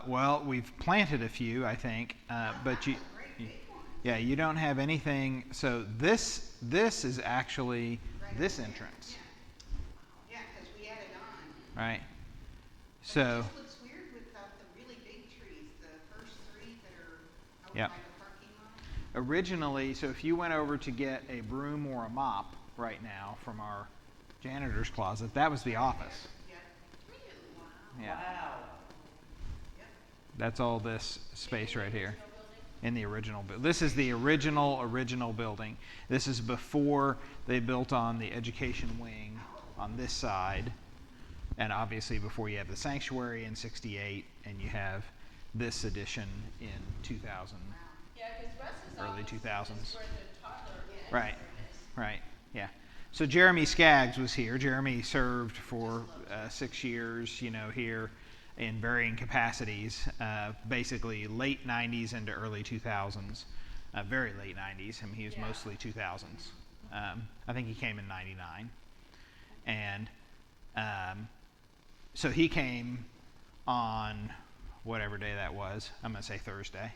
Well, we've planted a few, I think, but yeah, you don't have anything. So this is actually this entrance, Yeah, because we added on. right? But So it just looks weird without the really big trees, the first three that are out yeah, by the parking lot. originally, so if you went over to get a broom or a mop right now from our janitor's closet, that was the office. Yeah. Wow. Yeah, Yep. that's all this space right here. In the original building. This is the original building. This is before they built on the education wing on this side, and obviously before you have the sanctuary in '68, and you have this addition in 2000, Yeah, because Russ's early office 2000s. is where the toddler Right, is. right, yeah. So Jeremy Skaggs was here. Jeremy served for 6 years, here in varying capacities, basically late 90s into early 2000s, very late 90s. I mean, he was mostly 2000s. I think he came in 99. And so he came on whatever day that was. I'm going to say Thursday.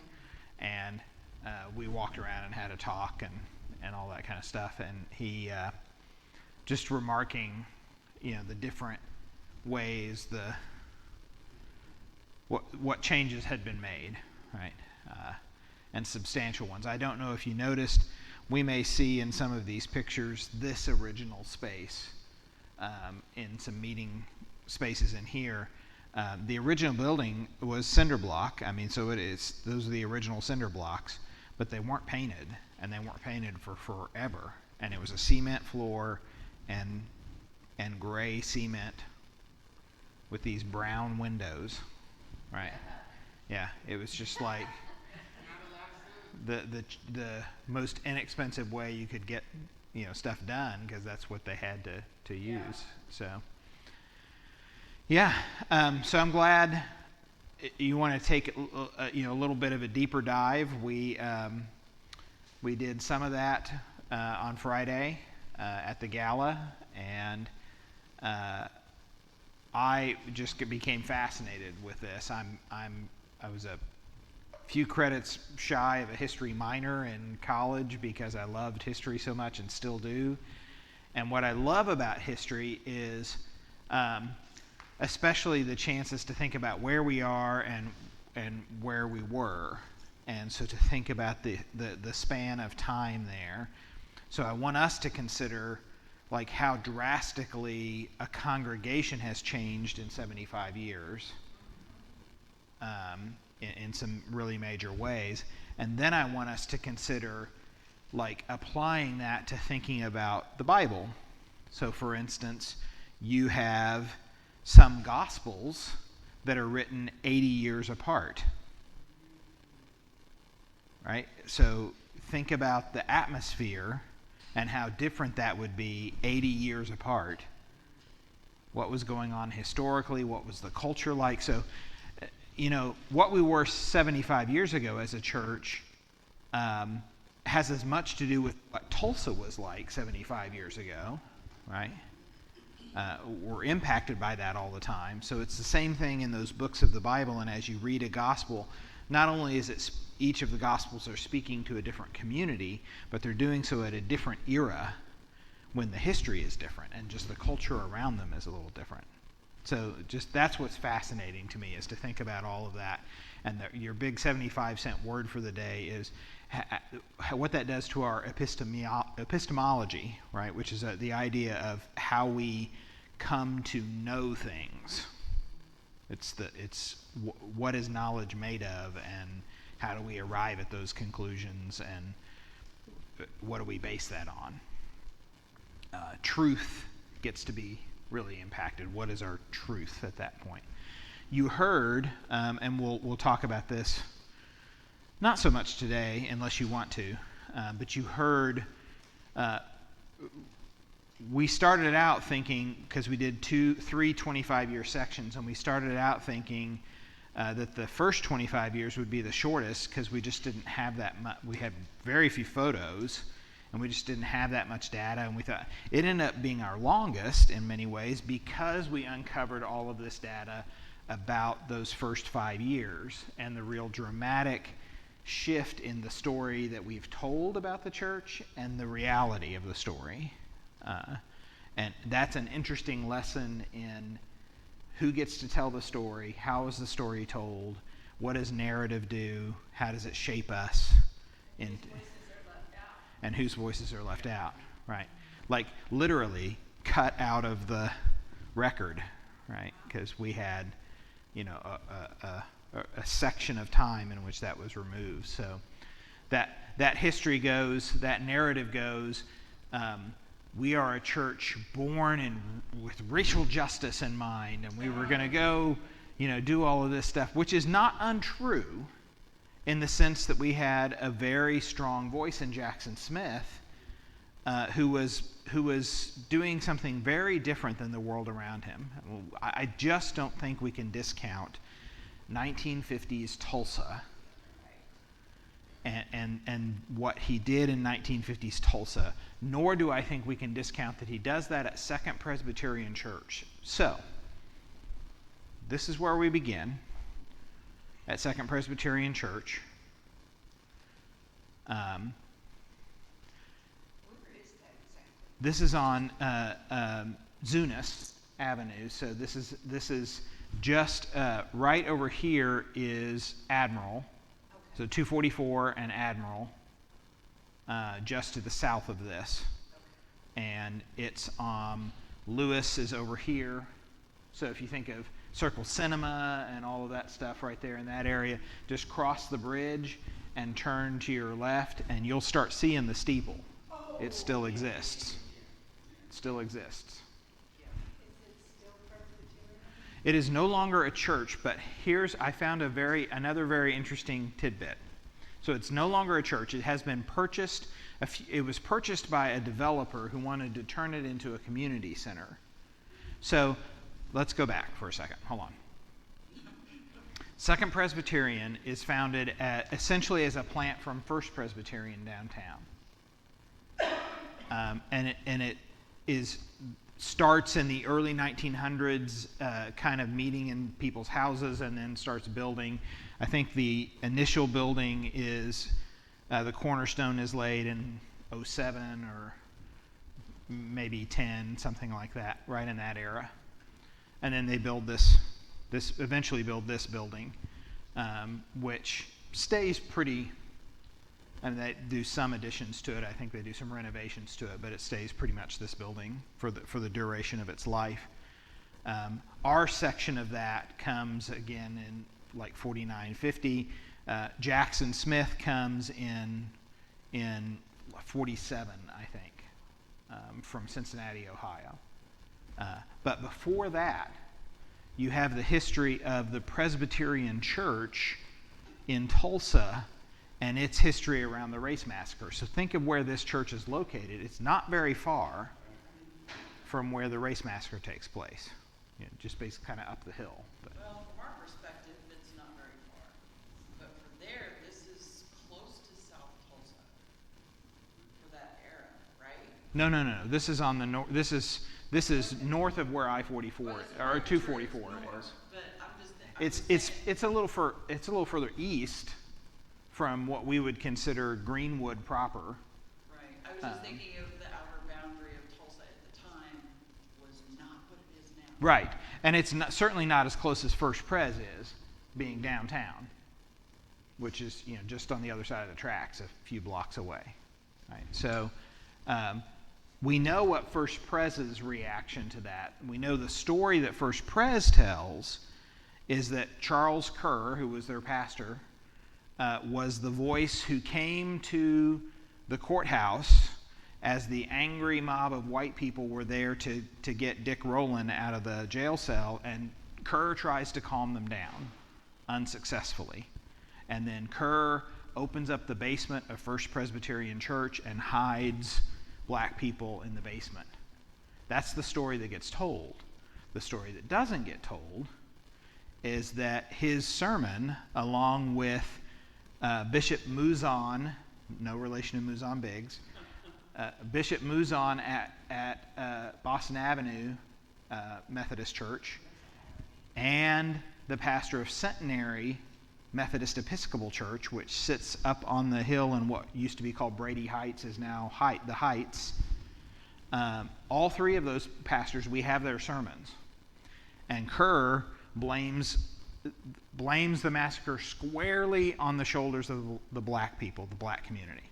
And we walked around and had a talk and all that kind of stuff. And he just remarking, the different ways what changes had been made, right? And substantial ones. I don't know if you noticed, we may see in some of these pictures this original space in some meeting spaces in here. The original building was cinder block. I mean, so those are the original cinder blocks, but they weren't painted, and they weren't painted for forever. And it was a cement floor and gray cement with these brown windows. Right. Yeah, it was just like the most inexpensive way you could get stuff done, because that's what they had to use. So yeah, so I'm glad you want to take a little bit of a deeper dive. We did some of that on Friday at the gala, and I just became fascinated with this. I was a few credits shy of a history minor in college because I loved history so much and still do. And what I love about history is especially the chances to think about where we are and where we were. And so to think about the span of time there. So I want us to consider like how drastically a congregation has changed in 75 years in some really major ways. And then I want us to consider like applying that to thinking about the Bible. So for instance, you have some Gospels that are written 80 years apart. Right? So think about the atmosphere and how different that would be 80 years apart. What was going on historically? What was the culture like? So, what we were 75 years ago as a church has as much to do with what Tulsa was like 75 years ago, right? We're impacted by that all the time. So it's the same thing in those books of the Bible, and as you read a gospel, not only is it each of the Gospels are speaking to a different community, but they're doing so at a different era when the history is different and just the culture around them is a little different. So just that's what's fascinating to me, is to think about all of that. And your big 75-cent word for the day is what that does to our epistemology, right? Which is the idea of how we come to know things. It's what is knowledge made of, and how do we arrive at those conclusions, and what do we base that on? Truth gets to be really impacted. What is our truth at that point? You heard, and we'll talk about this not so much today unless you want to, but you heard, we started out thinking, because we did 3 25-year sections, and we started out thinking that the first 25 years would be the shortest because we just didn't have that much. We had very few photos, and we just didn't have that much data, and we thought it ended up being our longest in many ways because we uncovered all of this data about those first 5 years and the real dramatic shift in the story that we've told about the church and the reality of the story. And that's an interesting lesson in who gets to tell the story, how is the story told, what does narrative do, how does it shape us, and whose voices are left out, right? Like literally cut out of the record, right? Because we had, a section of time in which that was removed. So that history goes, that narrative goes. We are a church born with racial justice in mind, and we were going to go, do all of this stuff, which is not untrue in the sense that we had a very strong voice in Jackson Smith, who was doing something very different than the world around him. I just don't think we can discount 1950s Tulsa and what he did in 1950s Tulsa, nor do I think we can discount that he does that at Second Presbyterian Church. So, this is where we begin, at Second Presbyterian Church. Where is that exactly? This is on Zunis Avenue, so this is just right over here is Admiral. So 244 and Admiral, just to the south of this. And it's Lewis is over here. So if you think of Circle Cinema and all of that stuff right there in that area, just cross the bridge and turn to your left, and you'll start seeing the steeple. It still exists. It still exists. It is no longer a church, but I found another very interesting tidbit. So it's no longer a church. It has been purchased. It was purchased by a developer who wanted to turn it into a community center. So let's go back for a second. Hold on. Second Presbyterian is founded essentially as a plant from First Presbyterian downtown, and it starts in the early 1900s, kind of meeting in people's houses, and then starts building. I think the initial building is, the cornerstone is laid in 07 or maybe 10, something like that, right in that era. And then they eventually build this building, which stays pretty. And they do some additions to it. I think they do some renovations to it, but it stays pretty much this building for the duration of its life. Our section of that comes again in like 49, 50. Jackson Smith comes in 47, I think, from Cincinnati, Ohio. But before that, you have the history of the Presbyterian Church in Tulsa and its history around the race massacre. So think of where this church is located. It's not very far from where the race massacre takes place. Just basically kind of up the hill. But. Well, from our perspective, it's not very far. But from there, this is close to South Tulsa for that era, right? No. This is on the north. This is north of where I-44 or 244 is. But I'm just It's a little further east from what we would consider Greenwood proper. Right. I was just thinking of the outer boundary of Tulsa at the time was not what it is now. Right. And it's certainly not as close as First Pres is, being downtown, which is just on the other side of the tracks, a few blocks away. Right. So we know what First Pres's reaction to that. We know the story that First Pres tells is that Charles Kerr, who was their pastor, was the voice who came to the courthouse as the angry mob of white people were there to get Dick Rowland out of the jail cell, and Kerr tries to calm them down unsuccessfully. And then Kerr opens up the basement of First Presbyterian Church and hides black people in the basement. That's the story that gets told. The story that doesn't get told is that his sermon, along with Bishop Mouzon, no relation to Mouzon Biggs, Bishop Mouzon at Boston Avenue Methodist Church, and the pastor of Centenary Methodist Episcopal Church, which sits up on the hill in what used to be called Brady Heights, is now the Heights. All three of those pastors, we have their sermons. And Kerr blames the massacre squarely on the shoulders of the black people, the black community.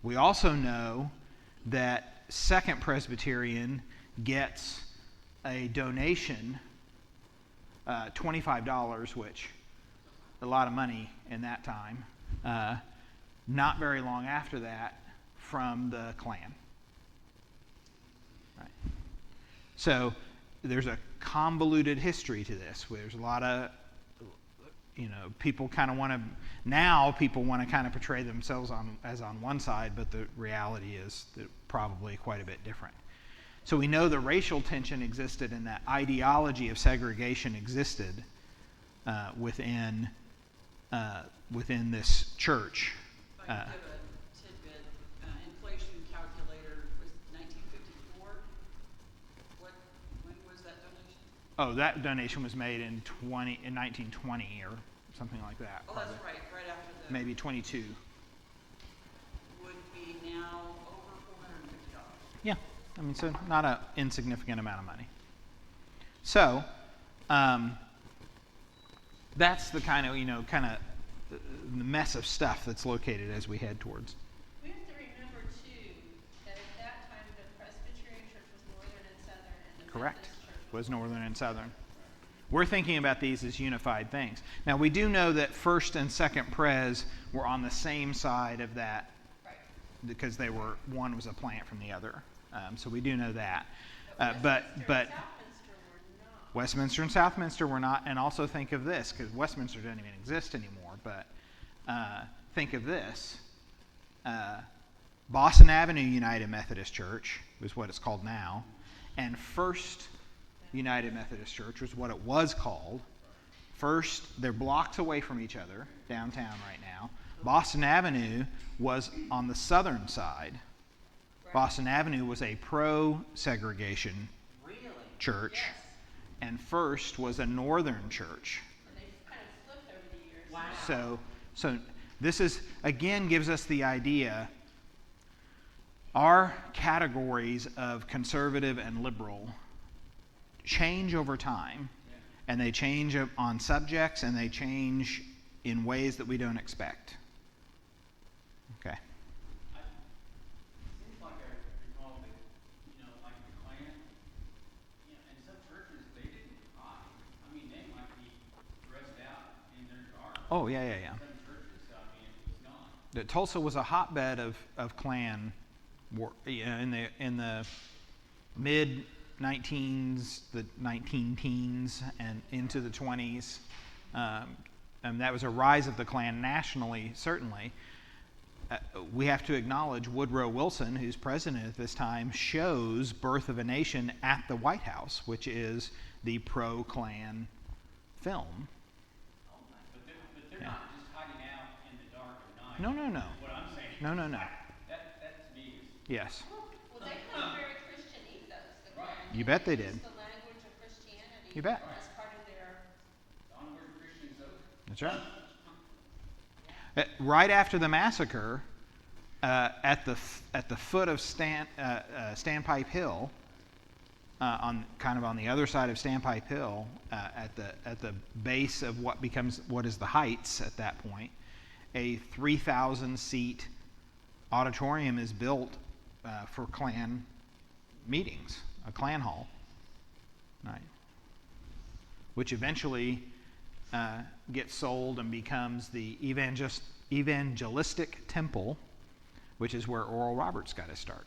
We also know that Second Presbyterian gets a donation, $25, which a lot of money in that time, not very long after that, from the Klan. Right. So there's a convoluted history to this. Where there's a lot of, people kind of want to, now people want to kind of portray themselves as on one side, but the reality is that probably quite a bit different. So we know the racial tension existed and that ideology of segregation existed within this church. If I could give a tidbit, inflation calculator was 1954. When was that donation? Oh, that donation was made in 1920 or something like that. Oh, Probably. that's right after the. Maybe 22. Would be now over $450. Yeah, I mean, so not an insignificant amount of money. So, that's the kind of the mess of stuff that's located as we head towards. We have to remember, too, that at that time the Presbyterian Church was northern and southern, and the Correct. Methodist Church Was northern and southern. We're thinking about these as unified things. Now, we do know that First and Second Pres were on the same side of that, right. because one was a plant from the other. So we do know that. But But Westminster Westminster and Southminster were not. and Southminster were not, and also think of this, because Westminster doesn't even exist anymore, but think of this. Boston Avenue United Methodist Church was what it's called now, and First United Methodist Church was what it was called. First, they're blocks away from each other downtown right now. Boston Avenue was on the southern side. Right. Boston Avenue was a pro-segregation Really? church, Yes. and First was a northern church. And they kind of flipped over the years. Wow. So this is, again, gives us the idea, our categories of conservative and liberal change over time, and they change on subjects, and they change in ways that we don't expect. Okay. Seems like I recall that, like the Klan, and some churches, they didn't hide. I mean, they might be dressed out in their garb. Oh, yeah. Some churches, I mean, it was not. That Tulsa was a hotbed of Klan war, in the mid 19s, the 19 teens, and into the 20s. And that was a rise of the Klan nationally, certainly. We have to acknowledge Woodrow Wilson, who's president at this time, shows Birth of a Nation at the White House, which is the pro-Klan film. But they're Yeah. not just hiding out in the dark at night. No. What I'm saying. No. That to me is. Yes. Well, they had a very Christian ethos. The Klan. You bet they used did. the language of Christianity. You bet. As part of their. Onward Christians over. That's right. Right after the massacre, at the foot of Standpipe Hill, on the other side of Standpipe Hill, at the base of what is the Heights at that point, a 3,000 seat auditorium is built for Klan meetings, a Klan hall, right? Which eventually gets sold and becomes the Evangelistic Temple, which is where Oral Roberts got his start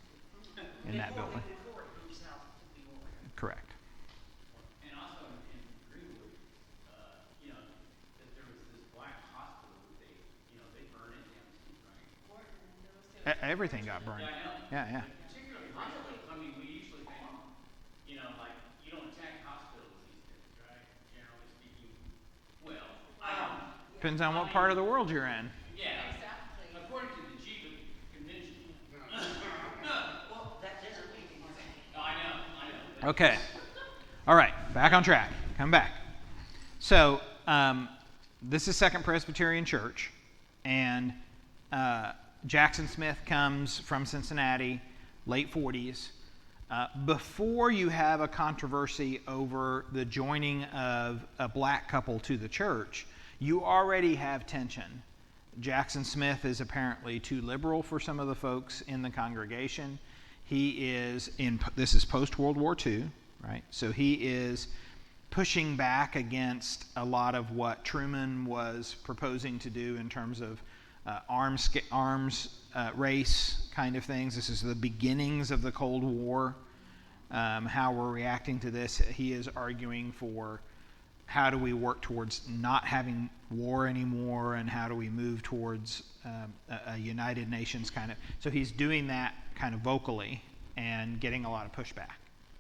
in that building. Before it moved south to Peoria. Correct. And also in Greenwood, that there was this black hospital that they burned it down to, right? Morton, there was the- Everything got burned. Yeah, I know. Yeah. Particularly hospitals. I mean, we usually think, like, you don't attack hospitals these days, right? Generally speaking. Well, Depends on what part of the world you're in. yeah. Exactly. According to the Geneva Convention. Well, that doesn't mean anything. I know. Okay. All right, back on track. Come back. So this is Second Presbyterian Church, and Jackson Smith comes from Cincinnati, late 40s. Before you have a controversy over the joining of a black couple to the church, you already have tension. Jackson Smith is apparently too liberal for some of the folks in the congregation. This is post-World War II, right? So he is pushing back against a lot of what Truman was proposing to do in terms of arms race kind of things. This is the beginnings of the Cold War, how we're reacting to this. He is arguing for how do we work towards not having war anymore, and how do we move towards a United Nations kind of. So he's doing that kind of vocally and getting a lot of pushback.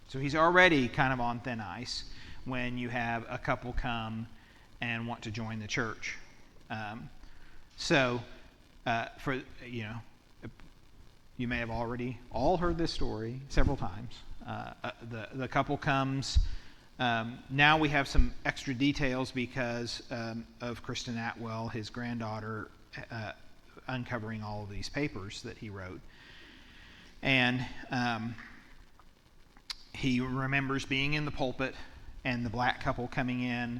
So he's already kind of on thin ice when you have a couple come and want to join the church. For you may have already all heard this story several times. The couple comes. Now we have some extra details because of Kristen Atwell, his granddaughter, uncovering all of these papers that he wrote. And he remembers being in the pulpit and the black couple coming in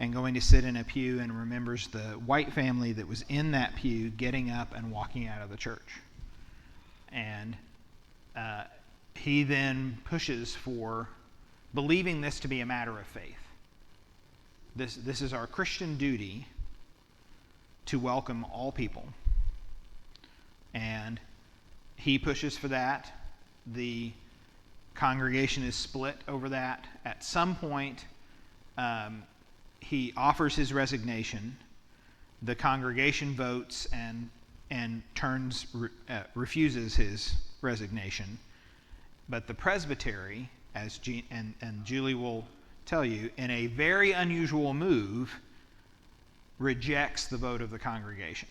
and going to sit in a pew, and remembers the white family that was in that pew getting up and walking out of the church. And he then pushes for believing this to be a matter of faith. This is our Christian duty to welcome all people. And he pushes for that. The congregation is split over that. At some point, he offers his resignation. The congregation votes and refuses his resignation. But the presbytery, as Julie will tell you, in a very unusual move, rejects the vote of the congregation.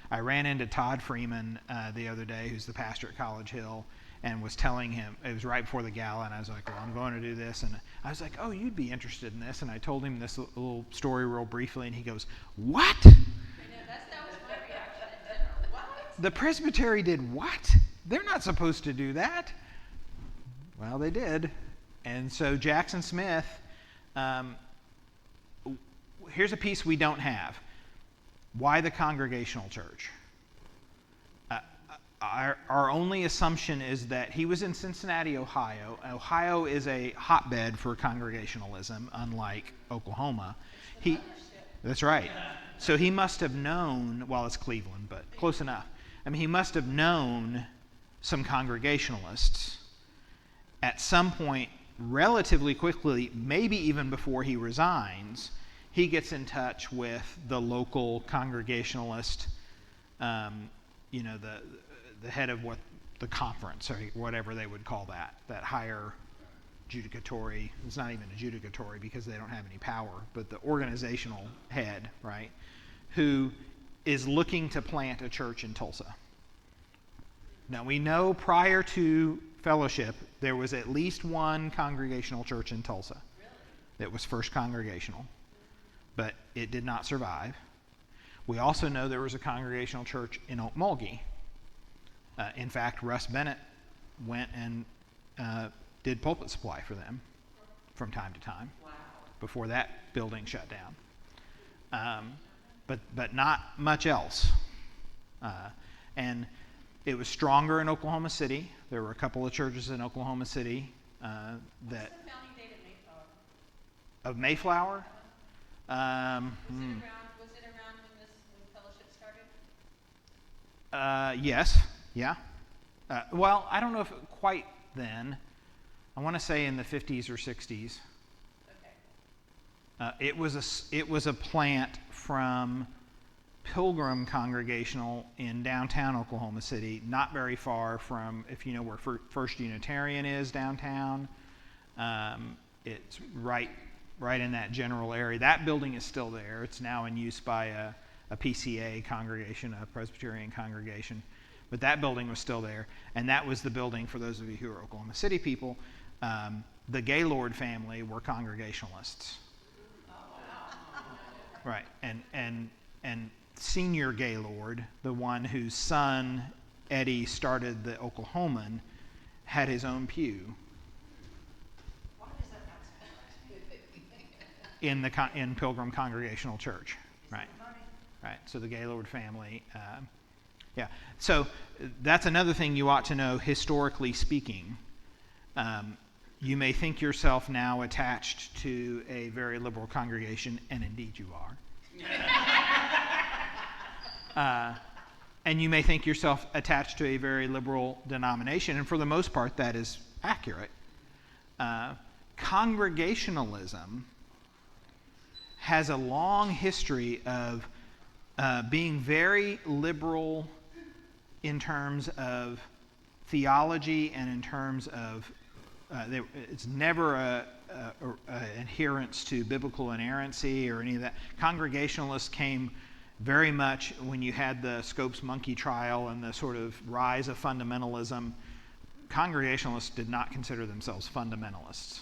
I ran into Todd Freeman the other day, who's the pastor at College Hill, and was telling him, it was right before the gala, and I was like, well, I'm going to do this. And I was like, oh, you'd be interested in this. And I told him this little story real briefly, and he goes, what? I know, that was my reaction in general. What? The presbytery did what? They're not supposed to do that. Well, they did. And so Jackson Smith, here's a piece we don't have. Why the Congregational Church? Our only assumption is that he was in Cincinnati, Ohio. Ohio is a hotbed for Congregationalism, unlike Oklahoma. That's right. So he must have known, well, it's Cleveland, but close enough. I mean, he must have known some Congregationalists at some point, relatively quickly, maybe even before he resigns. He gets in touch with the local Congregationalist, the head of what the conference, or whatever they would call that higher judicatory. It's not even a judicatory because they don't have any power, but the organizational head, right, who is looking to plant a church in Tulsa. Now, we know prior to fellowship, there was at least one Congregational church in Tulsa. Really? That was First Congregational, but it did not survive. We also know there was a Congregational church in Okmulgee. In fact, Russ Bennett went and did pulpit supply for them from time to time. Wow. Before that building shut down. But not much else. And it was stronger in Oklahoma City. There were a couple of churches in Oklahoma City that What's the founding date of Mayflower? of Mayflower. Was it around when fellowship started? Yes. Yeah. Well, I don't know if quite then. I want to say in the 50s or 60s. Okay. It was a plant from Pilgrim Congregational in downtown Oklahoma City, not very far from, if you know where First Unitarian is downtown. It's right in that general area. That building is still there. It's now in use by a PCA congregation, a Presbyterian congregation. But that building was still there, and that was the building, for those of you who are Oklahoma City people, the Gaylord family were Congregationalists. Oh, Right. And Senior Gaylord, the one whose son Eddie started the Oklahoman, had his own pew Why does that not surprise me? in Pilgrim Congregational Church. Right. Funny. Right. So the Gaylord family. Yeah. So that's another thing you ought to know historically speaking. You may think yourself now attached to a very liberal congregation, and indeed you are. And you may think yourself attached to a very liberal denomination, and for the most part that is accurate. Congregationalism has a long history of being very liberal in terms of theology and in terms of it's never a adherence to biblical inerrancy or any of that. Congregationalists came very much when you had the Scopes monkey trial and the sort of rise of fundamentalism. Congregationalists did not consider themselves fundamentalists.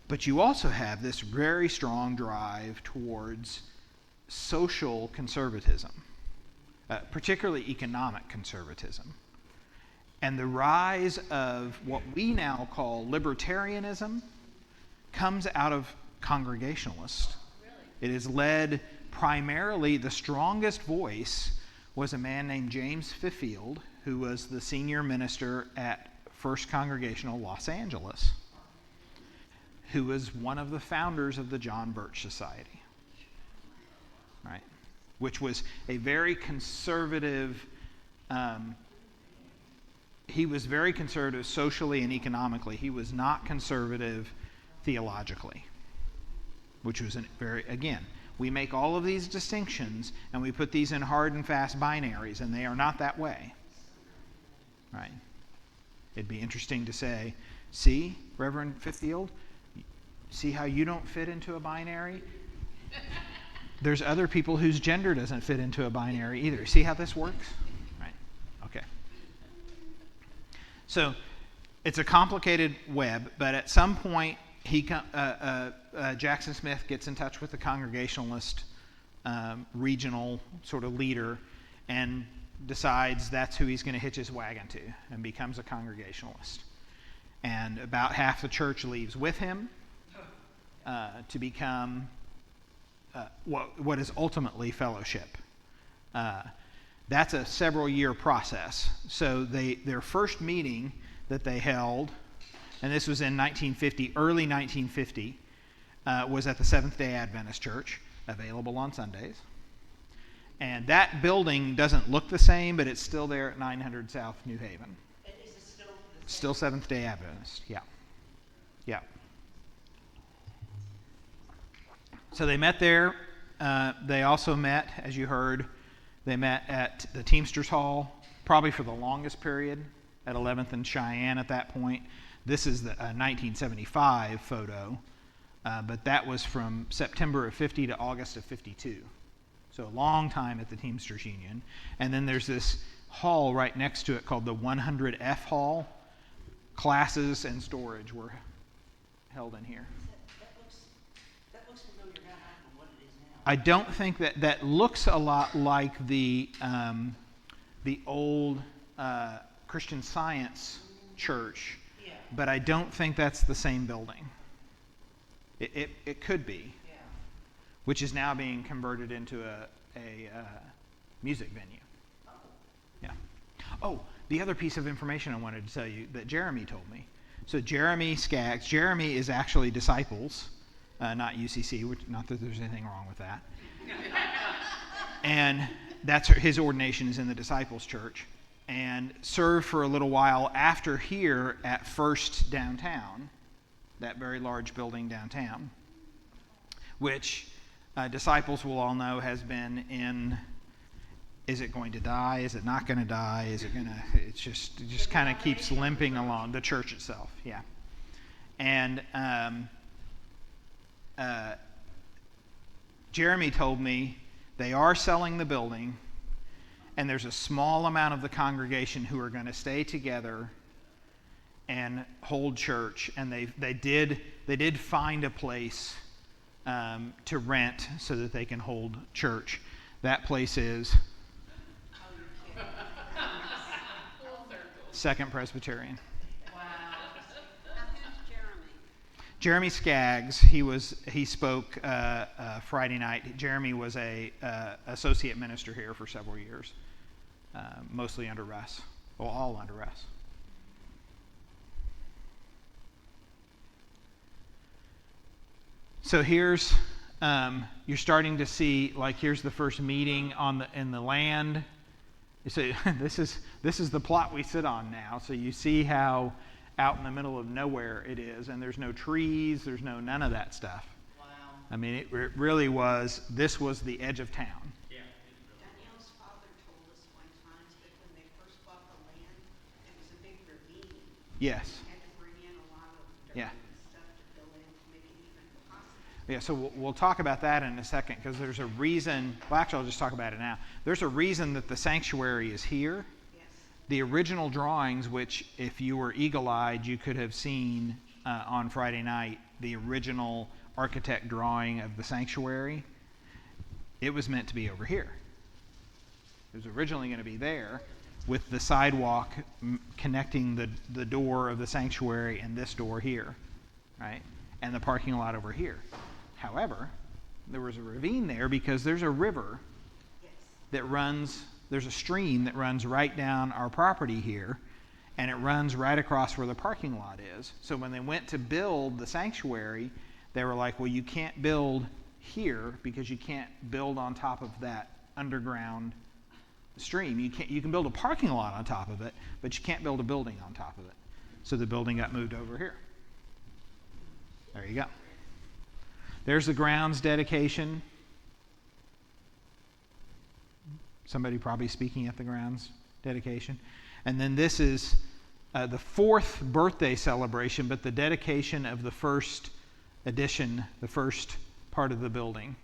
But you also have this very strong drive towards social conservatism, particularly economic conservatism. And the rise of what we now call libertarianism comes out of Congregationalists. It is led primarily, the strongest voice was a man named James Fifield, who was the senior minister at First Congregational Los Angeles, who was one of the founders of the John Birch Society, right? Which was a very conservative, he was very conservative socially and economically. He was not conservative theologically, which was again, we make all of these distinctions and we put these in hard and fast binaries, and they are not that way, right? It'd be interesting to say, see, Reverend Fifield, see how you don't fit into a binary? There's other people whose gender doesn't fit into a binary either. See how this works? Right. Okay. So it's a complicated web, but at some point Jackson Smith gets in touch with the Congregationalist regional sort of leader and decides that's who he's going to hitch his wagon to, and becomes a Congregationalist. And about half the church leaves with him to become what is ultimately fellowship. That's a several-year process. So their first meeting that they held, and this was in 1950, early 1950, was at the Seventh-day Adventist Church, available on Sundays. And that building doesn't look the same, but it's still there at 900 South New Haven. And is it still the same? Still Seventh-day Adventist, yeah. Yeah. So they met there. They also met, as you heard, they met at the Teamsters Hall, probably for the longest period, at 11th and Cheyenne at that point. This is the 1975 photo, but that was from September of 50 to August of 52. So a long time at the Teamsters Union. And then there's this hall right next to it called the 100F Hall. Classes and storage were held in here. That looks familiar now. I don't know what it is now. I don't think that looks a lot like the old Christian Science church, Yeah. but I don't think that's the same building. It could be, Yeah. which is now being converted into a music venue. Oh. Yeah. Oh, the other piece of information I wanted to tell you that Jeremy told me. So Jeremy Skaggs, Jeremy is actually Disciples, not UCC, which, not that there's anything wrong with that. And that's his ordination is in the Disciples Church, and served for a little while after here at First downtown, that very large building downtown, which Disciples will all know has been in. Is it going to die? Is it not going to die? Is it going to? It just kind of keeps limping along. The church itself, yeah. And Jeremy told me they are selling the building, and there's a small amount of the congregation who are going to stay together and hold church. And they did find a place to rent so that they can hold church. That place is Oh, you're kidding. Full circle. Second Presbyterian. Wow. Now, who's Jeremy? Jeremy Skaggs, he spoke Friday night. Jeremy was a associate minister here for several years, mostly under Russ, well, all under Russ. So here's you're starting to see, like, here's the first meeting in the land. So this is the plot we sit on now. So you see how out in the middle of nowhere it is, and there's no trees, there's none of that stuff. Wow. I mean, it really was. This was the edge of town. Yeah. Danielle's father told us one time that when they first bought the land, it was a big ravine. Yes. They had to bring in a lot of dirt Yeah. and stuff to fill in to make it even possible. Yeah, so we'll talk about that in a second, because there's a reason. Well, actually, I'll just talk about it now. There's a reason that the sanctuary is here. Yes. The original drawings, which if you were eagle-eyed, you could have seen on Friday night, the original architect drawing of the sanctuary, it was meant to be over here. It was originally going to be there with the sidewalk connecting the door of the sanctuary and this door here, right? And the parking lot over here. However, there was a ravine there because there's a river Yes. that runs, there's a stream that runs right down our property here, and it runs right across where the parking lot is. So when they went to build the sanctuary, they were like, well, you can't build here because you can't build on top of that underground stream. You can build a parking lot on top of it, but you can't build a building on top of it. So the building got moved over here. There you go. There's the grounds dedication. Somebody probably speaking at the grounds dedication. And then this is the fourth birthday celebration, but the dedication of the first addition, the first part of the building,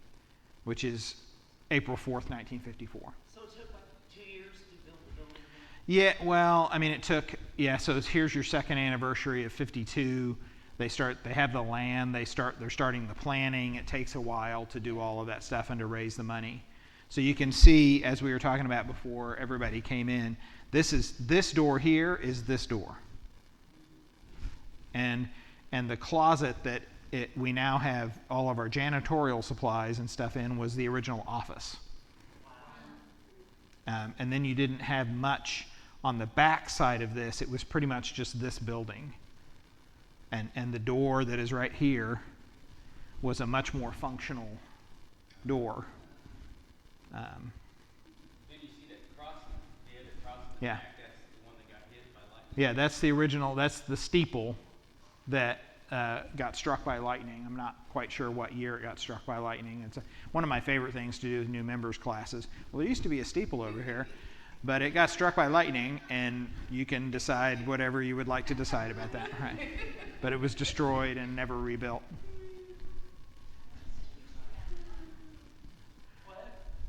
which is April 4th, 1954. So it took like 2 years to build the building? Yeah, well, I mean, it took, so here's your second anniversary of 52. They have the land, they're starting the planning. It takes a while to do all of that stuff and to raise the money. So you can see, as we were talking about before everybody came in, this door here is this door. And the closet that we now have all of our janitorial supplies and stuff in was the original office. And then you didn't have much on the back side of this. It was pretty much just this building. And the door that is right here was a much more functional door. Then you see that crossing, the other crossing in the Yeah. back, that's the one that got hit by lightning. Yeah, that's the original, that's the steeple that got struck by lightning. I'm not quite sure what year it got struck by lightning. It's one of my favorite things to do with new members classes. Well, there used to be a steeple over here, but it got struck by lightning, and you can decide whatever you would like to decide about that, right? But it was destroyed and never rebuilt.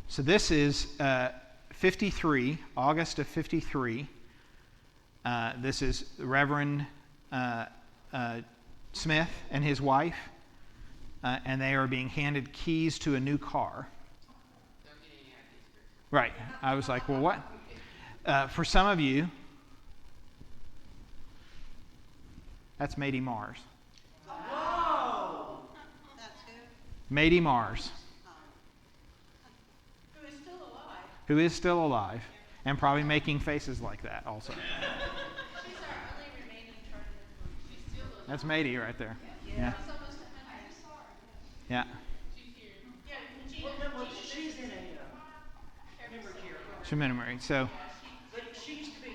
So this is 53, August of 53. This is Reverend Smith and his wife, and they are being handed keys to a new car. Right. I was like, well, what? For some of you, that's Mady Mars. Whoa! That's who? Mady Mars, Who is still alive. who is still alive and probably making faces like that also. She's our only remaining charter member. She's still alive. That's Mady right there. Yeah. She's almost 100. Yeah. She's here. Yeah, Well, she's in a memory care. She's married. So, But she used to be,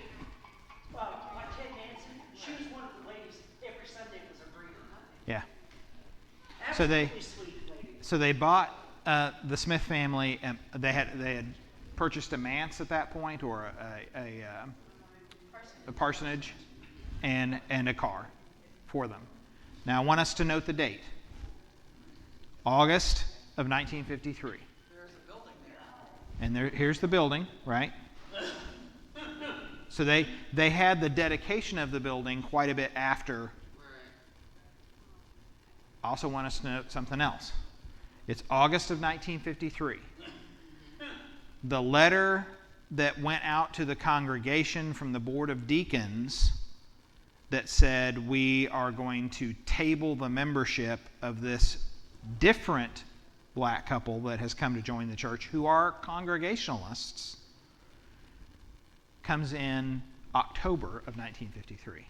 like Ted Nansen, she was one of the ladies every Sunday was a greeter. yeah. So they- Absolutely sweet lady. So they bought the Smith family, and they had purchased a manse at that point, or a parsonage, and a car for them. Now I want us to note the date. August of 1953. There's a building there. And here's the building, right? So they had the dedication of the building quite a bit after. Right. I also want us to note something else. It's August of 1953. The letter that went out to the congregation from the Board of Deacons that said we are going to table the membership of this different black couple that has come to join the church, who are Congregationalists, comes in October of 1953.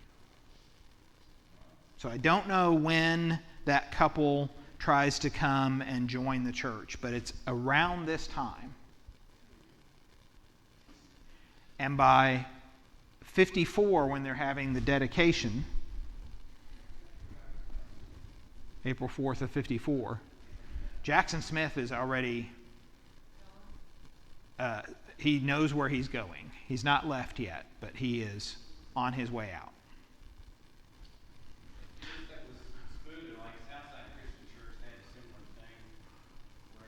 So I don't know when that couple tries to come and join the church, but it's around this time. And by 54, when they're having the dedication, April 4th of 54, Jackson Smith is already, he knows where he's going. He's not left yet, but he is on his way out. That was smooth, like Southside Christian Church had a similar thing where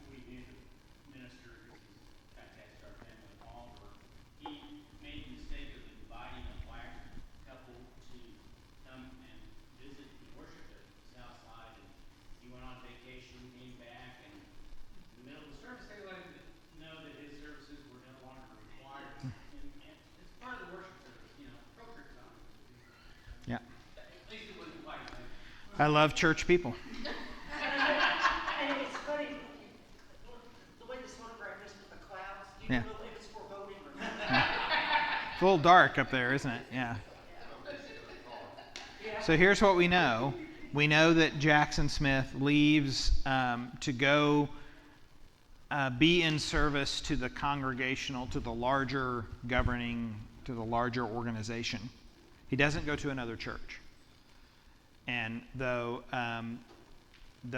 we knew the minister, who's attached to our family, Oliver, he made the mistake of inviting a black couple to come and visit and worship at Southside, and he went on vacation, came back, and in the middle of the service, they let him know that his services were no longer required. And it's part of the worship service, appropriate time. Yeah. At least it wasn't quite like I love church people. And it's funny, the way this photograph is with the clouds, you Yeah. don't know if it's foreboding or not. It's a little dark up there, isn't it? Yeah. So here's what we know. We know that Jackson Smith leaves to go be in service to the congregational, to the larger governing, to the larger organization. He doesn't go to another church. And though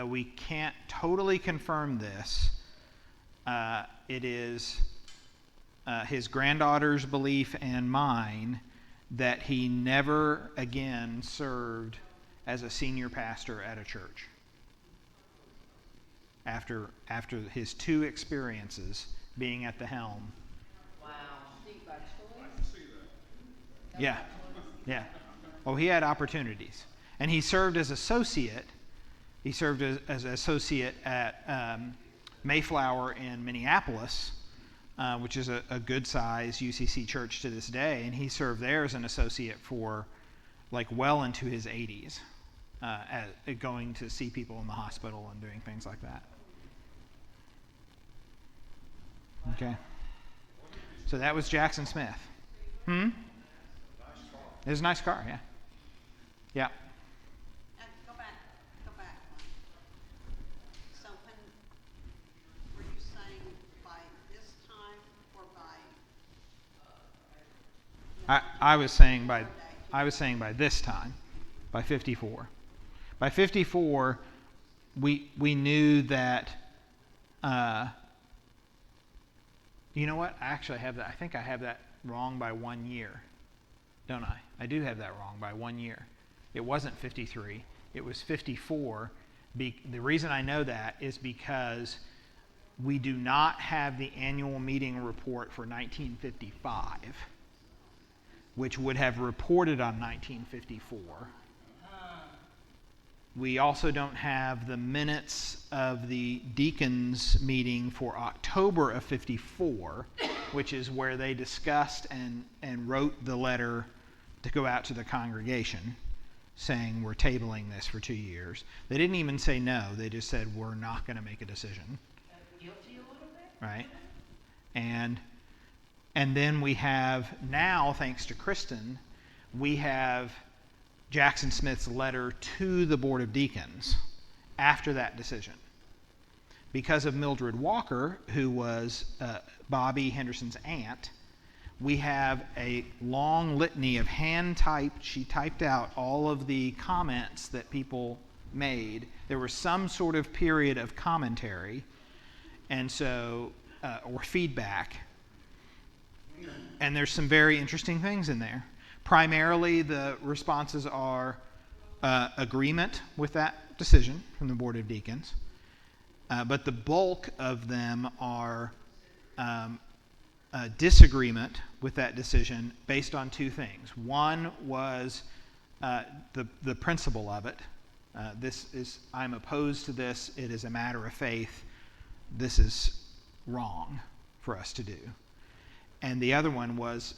we can't totally confirm this, it is his granddaughter's belief and mine that he never again served as a senior pastor at a church after his two experiences being at the helm. Wow. By choice? Yeah. Yeah. Well, he had opportunities. And he served as associate. He served as associate at Mayflower in Minneapolis, which is a good-sized UCC church to this day. And he served there as an associate for well into his 80s, going to see people in the hospital and doing things like that. Okay. So that was Jackson Smith. It was a nice car, yeah. Yeah. And go back one. So were you saying by this time or by? I was saying by this time, by 54. By 54, we knew that. You know what? I actually have that. I think I have that wrong by 1 year, don't I? I do have that wrong by 1 year. It wasn't 53. It was 54. The reason I know that is because we do not have the annual meeting report for 1955, which would have reported on 1954. We also don't have the minutes of the deacons meeting for October of 54, which is where they discussed and wrote the letter to go out to the congregation saying we're tabling this for 2 years. They didn't even say no. They just said we're not going to make a decision. Guilty a little bit? Right? And then we have now, thanks to Kristen, we have Jackson Smith's letter to the Board of Deacons after that decision. Because of Mildred Walker, who was Bobby Henderson's aunt, we have a long litany of hand-typed, she typed out all of the comments that people made. There was some sort of period of commentary, and so, or feedback. And there's some very interesting things in there. Primarily, the responses are agreement with that decision from the Board of Deacons, but the bulk of them are disagreement with that decision based on two things. One was the principle of it, I'm opposed to this. It is a matter of faith. This is wrong for us to do. And the other one was,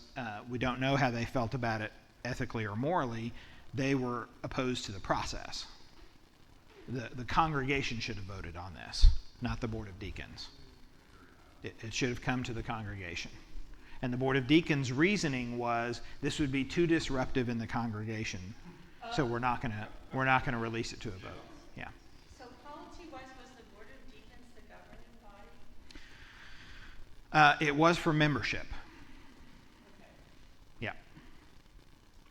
we don't know how they felt about it ethically or morally. They were opposed to the process. The congregation should have voted on this, not the Board of Deacons. It should have come to the congregation. And the Board of Deacons' reasoning was this would be too disruptive in the congregation, so we're not going to release it to a vote. Yeah. So policy-wise, was the Board of Deacons the governing body? It was for membership. Okay. Yeah.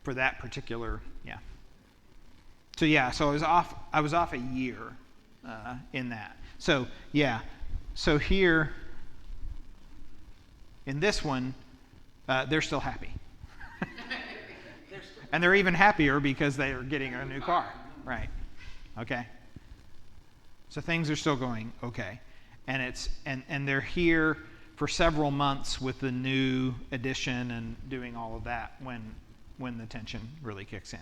For that particular, yeah. So yeah, so I was off a year in that. So yeah, so here in this one, they're still happy. And they're even happier because they are getting a new car. Right. Okay. So things are still going okay. And it's and they're here for several months with the new addition and doing all of that when the tension really kicks in.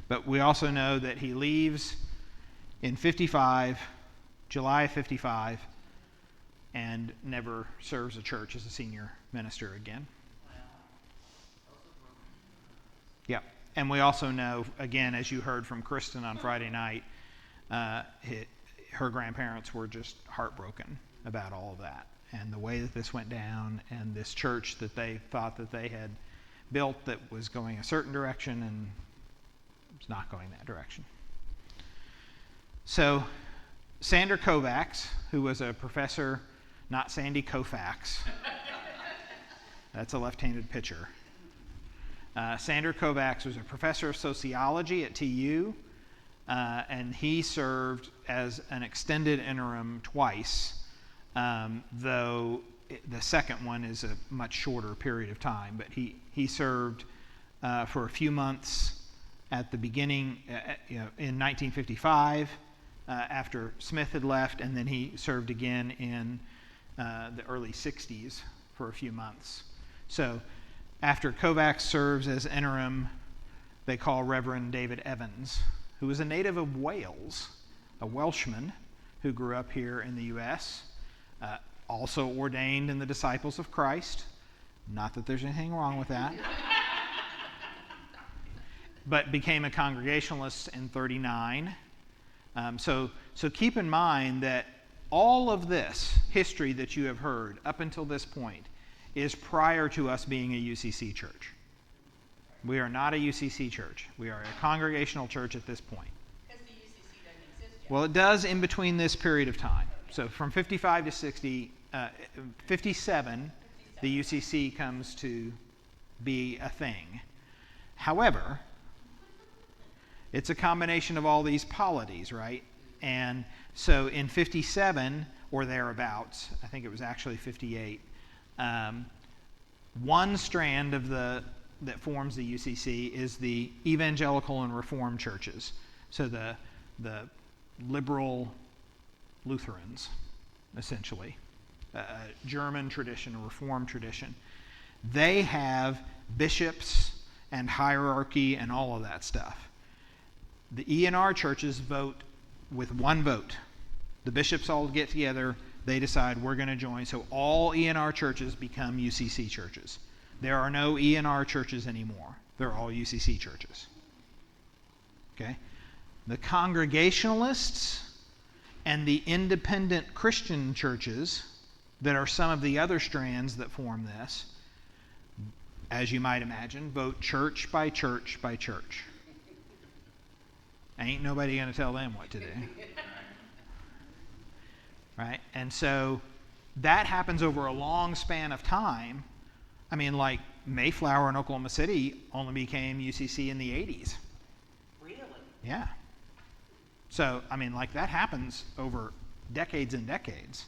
But we also know that he leaves in 55, July of 55, and never serves a church as a senior minister again. Yep. And we also know, again, as you heard from Kristen on Friday night, her grandparents were just heartbroken about all of that and the way that this went down and this church that they thought that they had built that was going a certain direction and it's not going that direction. So Sander Kovacs, who was a professor, not Sandy Koufax. That's a left-handed pitcher. Sander Kovacs was a professor of sociology at TU, and he served as an extended interim twice, though the second one is a much shorter period of time. But he served for a few months at the beginning, in 1955, after Smith had left, and then he served again in the early 60s for a few months. So after Kovacs serves as interim, they call Reverend David Evans, who was a native of Wales, a Welshman who grew up here in the U.S., also ordained in the Disciples of Christ. Not that there's anything wrong with that. But became a Congregationalist in 1939. So keep in mind that all of this history that you have heard up until this point is prior to us being a UCC church. We are not a UCC church. We are a Congregational church at this point. Because the UCC doesn't exist yet. Well, it does in between this period of time. So from 55 to 57, the UCC comes to be a thing. However, it's a combination of all these polities, right? And so in 57 or thereabouts, I think it was actually 58, one strand of that forms the UCC is the evangelical and reformed churches. So the liberal Lutherans, essentially, German tradition, a reformed tradition. They have bishops and hierarchy and all of that stuff. The ENR churches vote with one vote. The bishops all get together. They decide we're going to join. So all ENR churches become UCC churches. There are no ENR churches anymore. They're all UCC churches. Okay? The Congregationalists and the independent Christian churches that are some of the other strands that form this, as you might imagine, vote church by church by church. Ain't nobody going to tell them what to do. Right? And so that happens over a long span of time. I mean, like Mayflower in Oklahoma City only became UCC in the 80s. Really? Yeah. So, I mean, like that happens over decades and decades.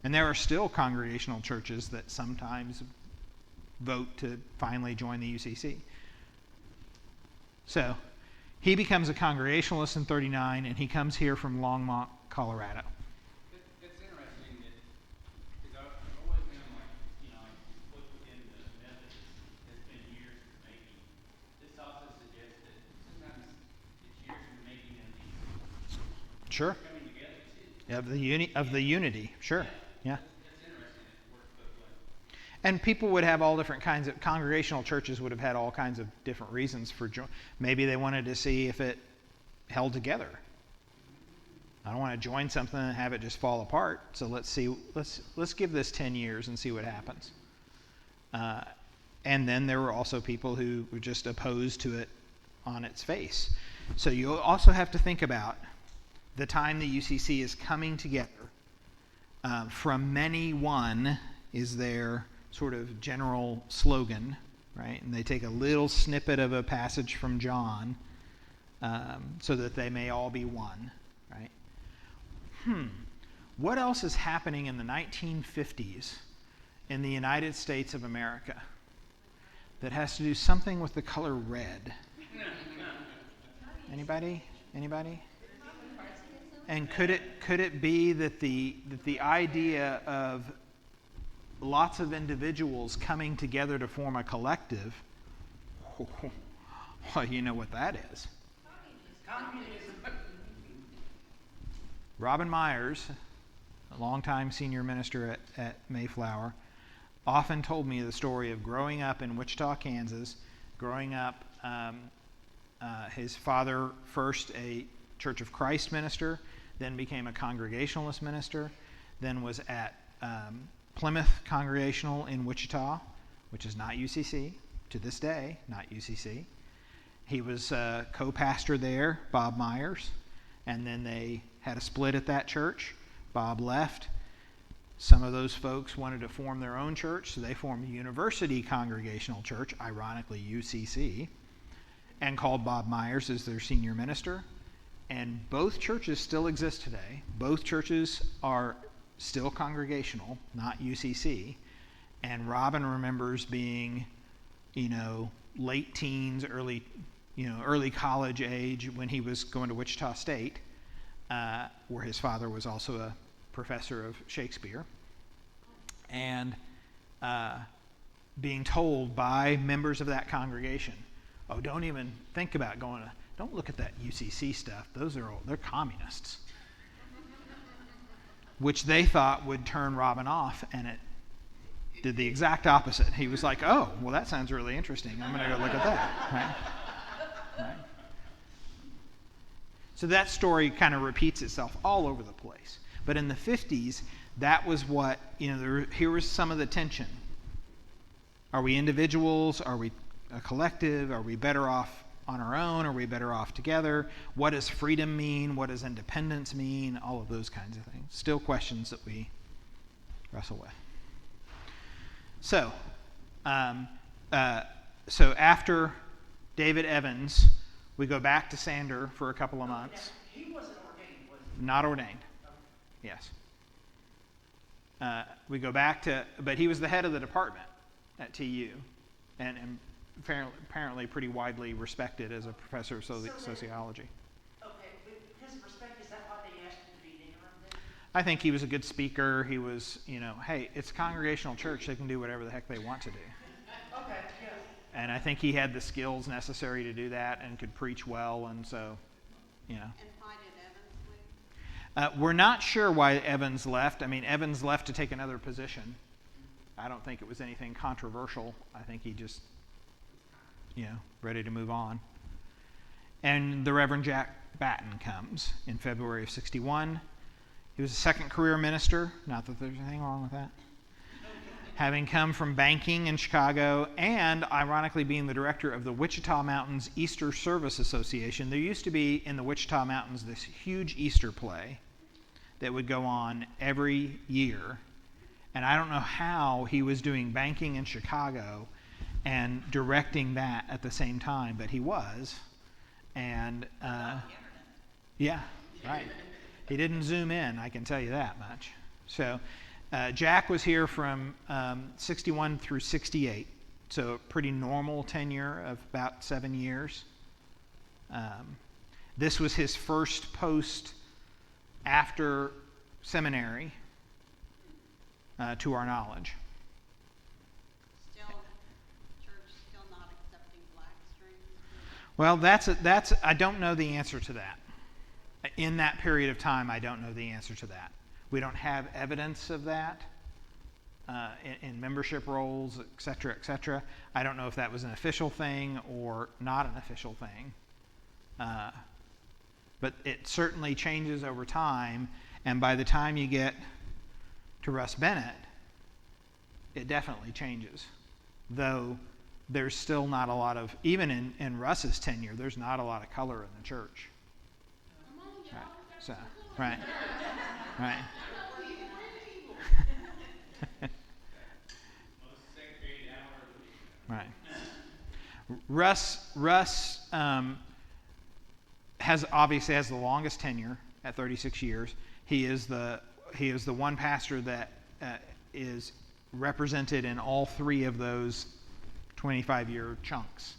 And there are still Congregational churches that sometimes vote to finally join the UCC. So, he becomes a Congregationalist in 1939, and he comes here from Longmont, Colorado. It's interesting that, because I've always been like, look within the Methodists, it's been years maybe. This also suggests that sometimes Sure. coming together too. Of the unity. Sure. Yeah. That's interesting. It works both ways. And people would have all different kinds of congregational churches would have had all kinds of different reasons for maybe they wanted to see if it held together. I don't want to join something and have it just fall apart. So let's give this 10 years and see what happens. And then there were also people who were just opposed to it on its face. So you also have to think about the time the UCC is coming together. From many one is their sort of general slogan, right? And they take a little snippet of a passage from John so that they may all be one, right? What else is happening in the 1950s in the United States of America that has to do something with the color red? Anybody? And could it be that the idea of lots of individuals coming together to form a collective? Well, you know what that is. Communism. Robin Myers, a longtime senior minister at Mayflower, often told me the story of growing up in Wichita, Kansas, growing up, his father first a Church of Christ minister, then became a Congregationalist minister, then was at Plymouth Congregational in Wichita, which is not UCC, to this day, not UCC. He was co-pastor there, Bob Myers, and then they had a split at that church. Bob left. Some of those folks wanted to form their own church, so they formed University Congregational Church, ironically UCC, and called Bob Myers as their senior minister. And both churches still exist today. Both churches are still congregational, not UCC. And Robin remembers being, late teens, early college age when he was going to Wichita State, where his father was also a professor of Shakespeare, and being told by members of that congregation, "Oh, don't even think about don't look at that UCC stuff. They're communists," which they thought would turn Robin off, and it did the exact opposite. He was like, "Oh, well, that sounds really interesting. I'm going to go look at that." Right? So that story kind of repeats itself all over the place. But in the 50s, that was what, here was some of the tension. Are we individuals? Are we a collective? Are we better off on our own? Are we better off together? What does freedom mean? What does independence mean? All of those kinds of things. Still questions that we wrestle with. So after David Evans, we go back to Sander for a couple of months. He wasn't ordained, was he? Not ordained. Yes. We go back but he was the head of the department at TU, and apparently pretty widely respected as a professor of sociology. Okay, but his respect, is that why they asked him to be an interim then? I think he was a good speaker. He was, hey, it's a congregational church. They can do whatever the heck they want to do. Okay, yeah. And I think he had the skills necessary to do that and could preach well, and so, And why did Evans leave? We're not sure why Evans left. I mean, Evans left to take another position. I don't think it was anything controversial. I think he just, ready to move on. And the Reverend Jack Batten comes in February of 61. He was a second career minister. Not that there's anything wrong with that. Having come from banking in Chicago and, ironically, being the director of the Wichita Mountains Easter Service Association. There used to be in the Wichita Mountains this huge Easter play that would go on every year. And I don't know how he was doing banking in Chicago and directing that at the same time, but he was. And, yeah, right. He didn't zoom in, I can tell you that much. So Jack was here from 61 through 68, so a pretty normal tenure of about 7 years. This was his first post after seminary, to our knowledge. Church still not accepting black strings? Well, that's I don't know the answer to that. In that period of time, I don't know the answer to that. We don't have evidence of that in membership rolls, et cetera, et cetera. I don't know if that was an official thing or not an official thing. But it certainly changes over time, and by the time you get to Russ Bennett, it definitely changes. Though there's still not a lot of, even in Russ's tenure, there's not a lot of color in the church. Right. So, right. Right. Most segregated hour. Right. Russ obviously has the longest tenure at 36 years. He is the one pastor that is represented in all three of those 25-year chunks,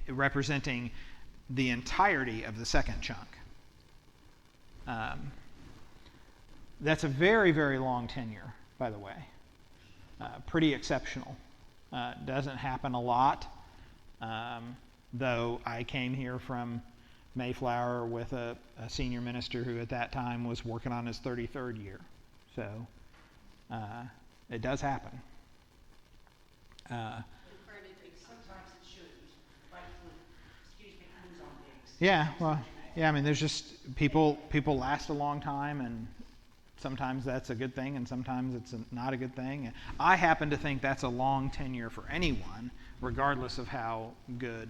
representing the entirety of the second chunk. That's a very, very long tenure, by the way. Pretty exceptional. Doesn't happen a lot, though I came here from Mayflower with a senior minister who at that time was working on his 33rd year. So it does happen. Sometimes it shouldn't, like, excuse me, who's on days. Yeah, well, yeah, I mean, there's just people last a long time, and sometimes that's a good thing, and sometimes it's not a good thing. I happen to think that's a long tenure for anyone, regardless of how good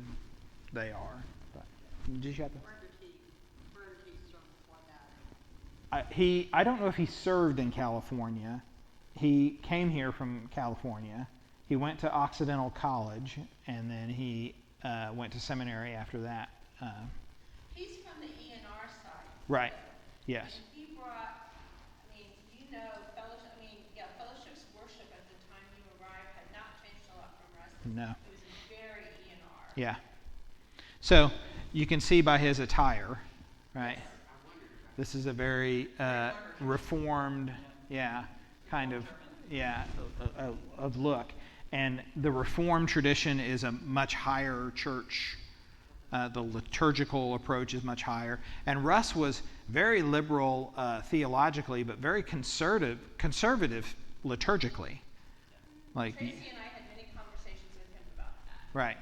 they are. But, did you have to? Where did he serve before that? I don't know if he served in California. He came here from California. He went to Occidental College, and then he went to seminary after that. He's from the ENR side. Right. Yes. And he brought, fellowship's worship at the time you arrived had not changed a lot from Russ's. No. It was very ENR. Yeah. So you can see by his attire, right? This is a very reformed, kind of, of look. And the Reformed tradition is a much higher church. The liturgical approach is much higher. And Russ was very liberal theologically, but very conservative liturgically. Like, Tracy and I had many conversations with him about that. right.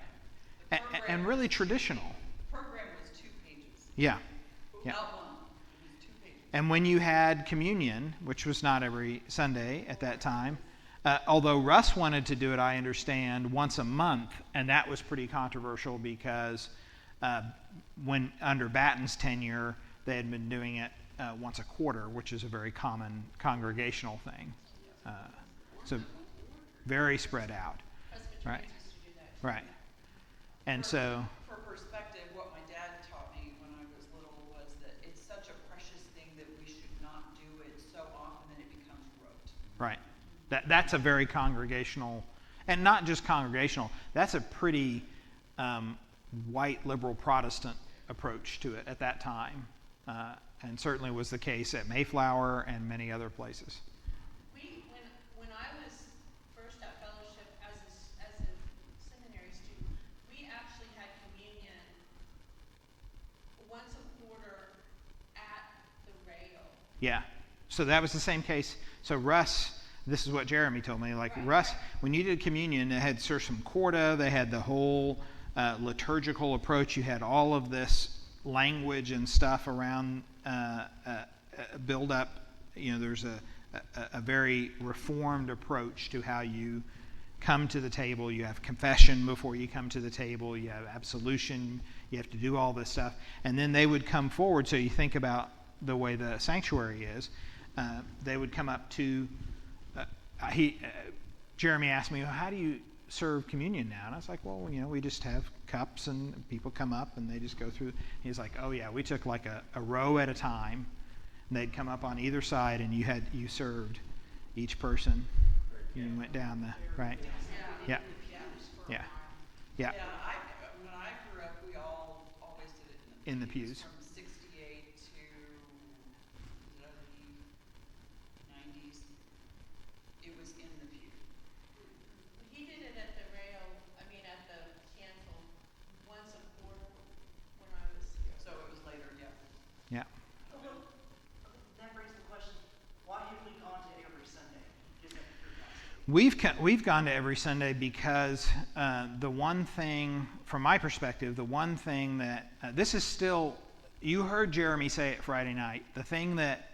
And really traditional. The program was 2 pages. Yeah. Yeah. Not one. It was 2 pages. And when you had communion, which was not every Sunday at that time, although Russ wanted to do it, I understand, once a month, and that was pretty controversial because when under Batten's tenure, they had been doing it once a quarter, which is a very common congregational thing. So very spread out. Presbyterians Right. used to do that. Right. And so, For perspective, what my dad taught me when I was little was that it's such a precious thing that we should not do it so often that it becomes rote. right. That's a very congregational, and not just congregational, that's a pretty white liberal Protestant approach to it at that time, and certainly was the case at Mayflower and many other places. When I was first at fellowship as a seminary student, we actually had communion once a quarter at the rail. Yeah. So that was the same case. So Russ, this is what Jeremy told me. Like, Right. Russ, when you did communion, they had Sursum Corda, they had the whole liturgical approach. You had all of this language and stuff around build up. There's a very reformed approach to how you come to the table. You have confession before you come to the table. You have absolution. You have to do all this stuff. And then they would come forward. So you think about the way the sanctuary is. They would come up to, Jeremy asked me, well, how do you serve communion now? And I was like, well, we just have cups and people come up and they just go through. He's like, oh yeah, we took like a row at a time. And they'd come up on either side and you served each person. You went down the, right? Yeah. Yeah. Yeah. Yeah, when I grew up, we always did it In the pews. From 68 to the early 90s. It was in the pew. He did it at the rail, at the chancel once a quarter when I was here. So it was later, yeah. Yeah. That brings the question, why have we gone to every Sunday? Just out of curiosity. We've gone to every Sunday because the one thing, from my perspective, the one thing that this is still, you heard Jeremy say it Friday night. The thing that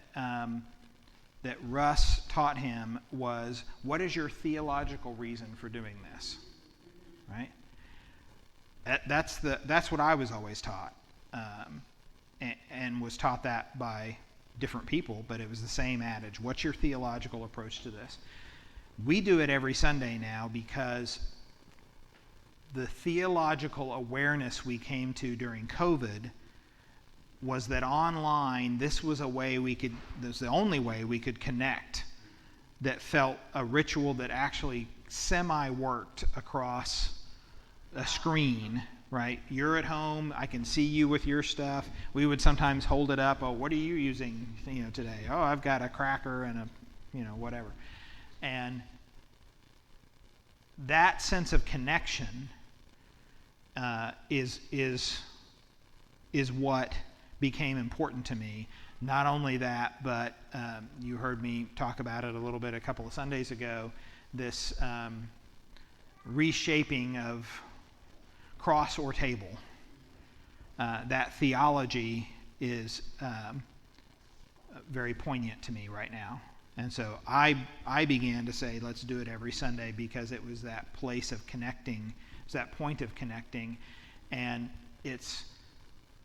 that Russ taught him was, what is your theological reason for doing this? Right? That's what I was always taught, and was taught that by different people, but it was the same adage. What's your theological approach to this? We do it every Sunday now because the theological awareness we came to during COVID was that online, this was a way this was the only way we could connect that felt a ritual that actually semi-worked across a screen, right? You're at home, I can see you with your stuff. We would sometimes hold it up. Oh, what are you using, today? Oh, I've got a cracker and a, whatever. And that sense of connection is what became important to me. Not only that, but you heard me talk about it a little bit a couple of Sundays ago, this reshaping of cross or table. That theology is very poignant to me right now. And so I began to say, let's do it every Sunday, because it was that place of connecting, it's that point of connecting. And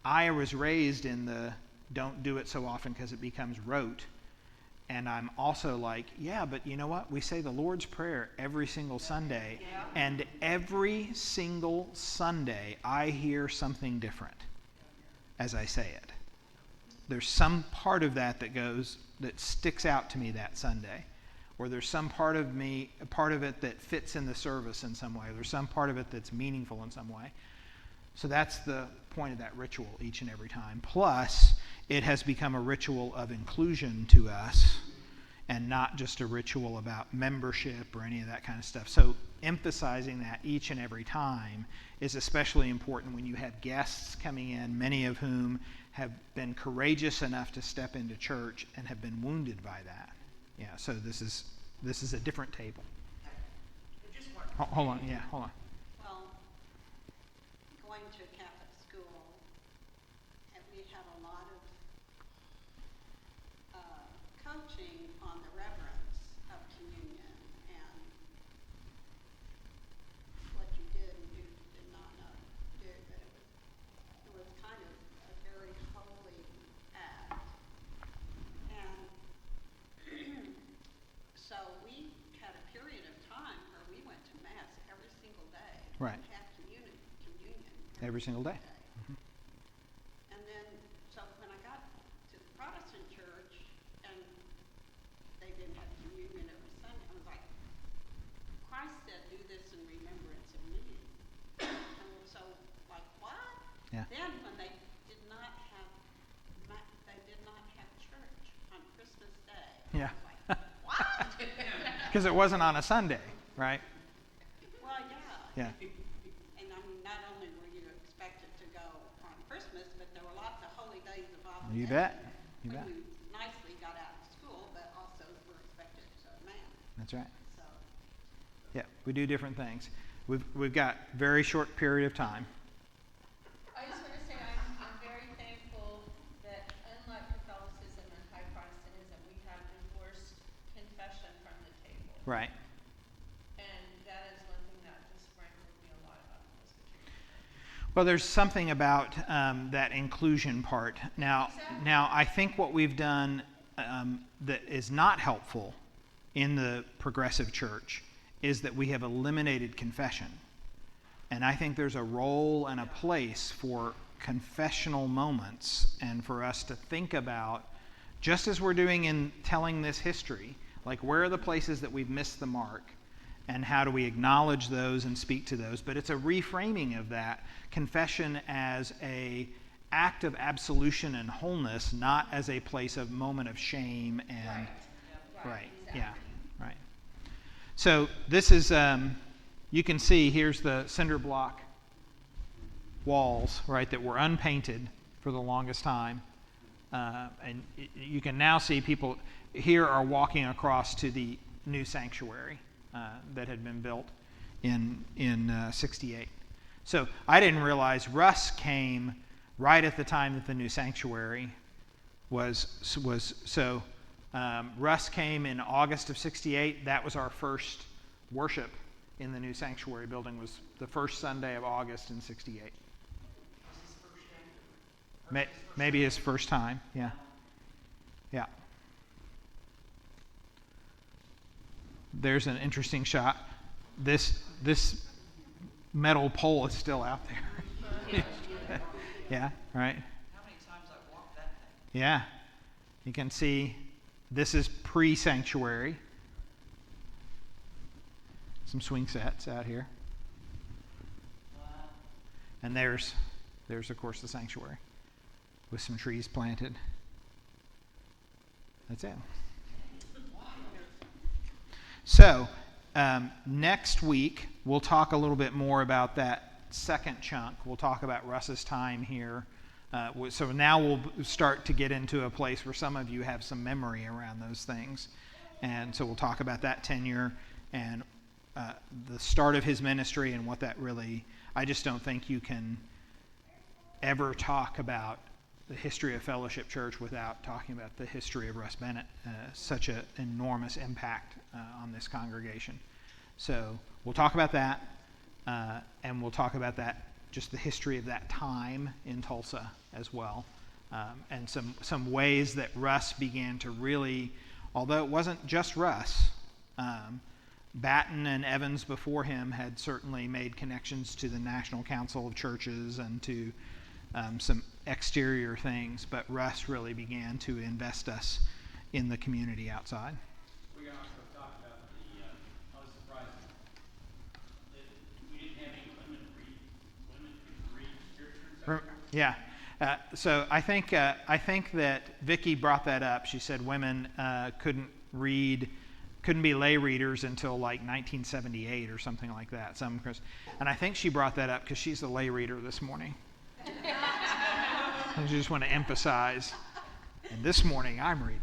I was raised in the don't do it so often because it becomes rote. And I'm also like, yeah, but you know what? We say the Lord's Prayer every single Sunday. Yeah. And every single Sunday, I hear something different as I say it. There's some part of that that sticks out to me that Sunday. Or there's some part of it that fits in the service in some way. There's some part of it that's meaningful in some way. So that's the point of that ritual each and every time. Plus, it has become a ritual of inclusion to us and not just a ritual about membership or any of that kind of stuff. So emphasizing that each and every time is especially important when you have guests coming in, many of whom have been courageous enough to step into church and have been wounded by that. Yeah, so this is a different table. Just one. Hold on. Well, going to Catholic school, and we had a lot of coaching on the reverence of communion and what you did and you did not know to do, but it was kind of a very holy act. And so we had a period of time where we went to Mass every single day. Right. We had communion Every single day. And then, so when I got to the Protestant church and they didn't have communion every Sunday, I was like, Christ said, do this in remembrance of me. And so, like, what? Yeah. Then when they did not have church on Christmas Day. Yeah. I was like, what? Because it wasn't on a Sunday, right? Well, yeah. Yeah. And I mean, not only were you expected to go on Christmas, but there were lots of holy days of obligation. You bet. You when bet. you nicely got out of school, but also were expected to serve man. That's right. So, Yeah, we do different things. We've got very short period of time. I just want to say I'm very thankful that unlike Catholicism and high Protestantism, we have divorced confession from the table. Right. And that is one thing that just rankled me a lot about the Presbyterian. Well, there's something about that inclusion part. Now, I think what we've done that is not helpful in the progressive church is that we have eliminated confession. And I think there's a role and a place for confessional moments and for us to think about, just as we're doing in telling this history, like where are the places that we've missed the mark and how do we acknowledge those and speak to those. But it's a reframing of that confession as a act of absolution and wholeness, not as a place of moment of shame and right. Yeah, right. So this is, you can see here's the cinder block walls, right, that were unpainted for the longest time. And you can now see people here are walking across to the new sanctuary that had been built in 68. So I didn't realize Russ came right at the time that the new sanctuary was. Russ came in August of 68. That was our first worship in the new sanctuary building. Was the first Sunday of August in 68. Maybe his first time. Yeah. Yeah. There's an interesting shot. This metal pole is still out there. Yeah, right. How many times I walked that thing? Yeah. You can see this is pre-sanctuary. Some swing sets out here. And there's of course the sanctuary with some trees planted. That's it. So next week we'll talk a little bit more about that second chunk. We'll talk about Russ's time here. So now we'll start to get into a place where some of you have some memory around those things. And so we'll talk about that tenure and the start of his ministry and what that really, I just don't think you can ever talk about the history of Fellowship Church without talking about the history of Russ Bennett, such an enormous impact on this congregation. So we'll talk about that, and we'll talk about that, just the history of that time in Tulsa as well, and some ways that Russ began to really, although it wasn't just Russ, Batten and Evans before him had certainly made connections to the National Council of Churches and to some exterior things, but Russ really began to invest us in the community outside. We can also talk about I was surprised that we didn't have any women who read scripture. Yeah. So I think that Vicki brought that up. She said women couldn't be lay readers until like 1978 or something like that. And I think she brought that up because she's a lay reader this morning. I just want to emphasize, and this morning I'm reading.